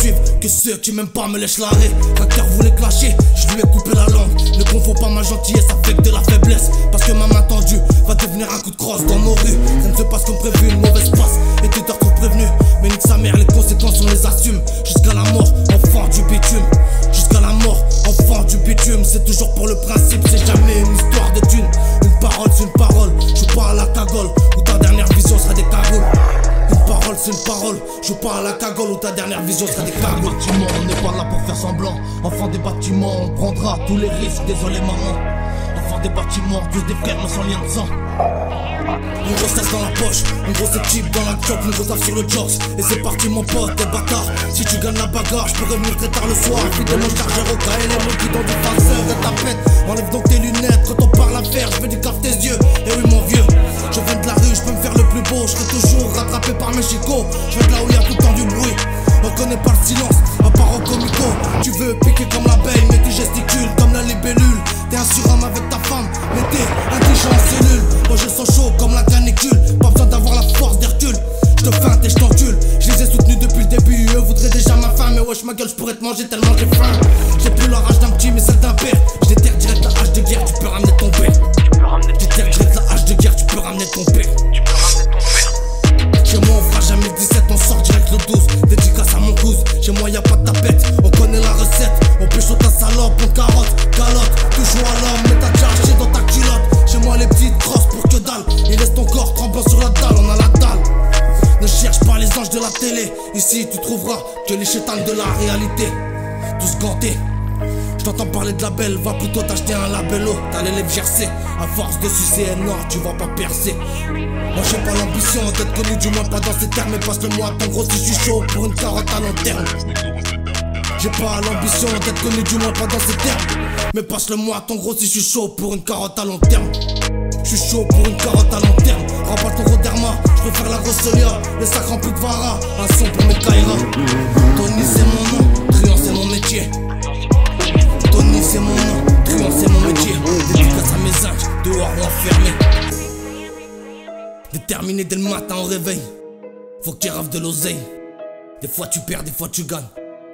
suivre que ceux qui m'aiment pas me lèchent l'arrêt. Cracker voulait clasher, je lui ai coupé la langue. Ne confonds pas ma gentillesse avec de la faiblesse, parce que ma main tendue va devenir un coup de crosse dans nos rues. Ça ne se passe comme prévu, une mauvaise passe et tu te retrouves prévenu. Mais nique sa mère, les conséquences on les assume. Jusqu'à la mort, enfant du bitume. Jusqu'à la mort, enfant du bitume. C'est toujours pour le principe, c'est jamais une histoire de thune. Une parole c'est une parole, je joue pas à la cagole, ou ta dernière vision sera des cagoules. Une parole c'est une parole, je joue pas à la cagole, ou ta dernière vision sera des cagoules. On n'est pas là pour faire semblant. Enfant des bâtiments, on prendra tous les risques, désolé maman. Enfant des bâtiments, plus des frères mais sans lien de sang. Une grosse tasse dans la poche, une grosse équipe dans la chop, une grosse taf sur le jocks. Et c'est parti mon pote, t'es bâtard. Si tu gagnes la bagarre, je pourrais venir très tard le soir. Fidèle mon chargeur au cas et les mots qui donnent du farceur de ta pète. Enlève donc tes lunettes, quand on parle à faire, je veux du cave tes yeux. Et oui mon vieux, je viens de la rue, je peux me faire le plus beau. Je serai toujours rattrapé par mes chicots. Je viens de là où il y a tout le temps du bruit. On connaît pas le silence, à part au comico. Tu veux piquer comme l'abeille, mais tu gesticules comme la libellule. T'es un surhomme avec ta femme, mais t'es intelligent en cellule. Moi je sens chaud comme la canicule, pas besoin d'avoir la force d'Hercule. Je te feinte et je t'encule, je les ai soutenus depuis le début. Eux voudraient déjà ma fin, mais wesh ma gueule je pourrais te manger tellement j'ai faim. J'ai plus la rage d'un petit mais celle d'un père. Je déterre direct la hache de guerre, tu peux ramener ton père. Je déterre direct la hache de guerre, tu peux ramener ton père. Chez moi on fera jamais le 17, on sort direct le 12. Dédicace à mon cousin, chez moi y'a pas de tapette. On connaît la recette, on pêche ta salope, on carotte, calotte. Toujours à l'homme, mais t'as déjà acheté dans ta culotte. Chez moi les petites crosses pour que dalle. Et laisse ton corps tremblant sur la dalle, on a la dalle. Ne cherche pas les anges de la télé. Ici tu trouveras que les chétans de la réalité. Tous gantés. Je t'entends parler de la belle, va plutôt t'acheter un labello. T'as les lèvres gercées, à force de sucer un noir, tu vas pas percer. Moi j'ai pas l'ambition d'être connu, du moins pas dans ces termes. Mais passe-le moi à ton gros si je suis chaud pour une carotte à long terme. J'ai pas l'ambition d'être connu, du moins pas dans ces termes. Mais passe-le moi à ton gros si je suis chaud pour une carotte à long terme. Je suis chaud pour une carotte à long terme. Remballe ton gros derma, je préfère la grosse solia. Le sac rempli de vara, un son pour mes Kaira. Tony c'est mon nom, Truand c'est mon métier. Tony c'est mon nom, Truand c'est mon métier. Dédicace à mes anges, dehors ou enfermés. Déterminé dès le matin au réveil. Faut que tu rêves de l'oseille. Des fois tu perds, des fois tu gagnes.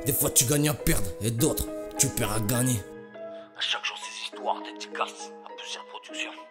Des fois tu gagnes à perdre et d'autres tu perds à gagner. À chaque jour ces histoires, dédicaces à plusieurs productions.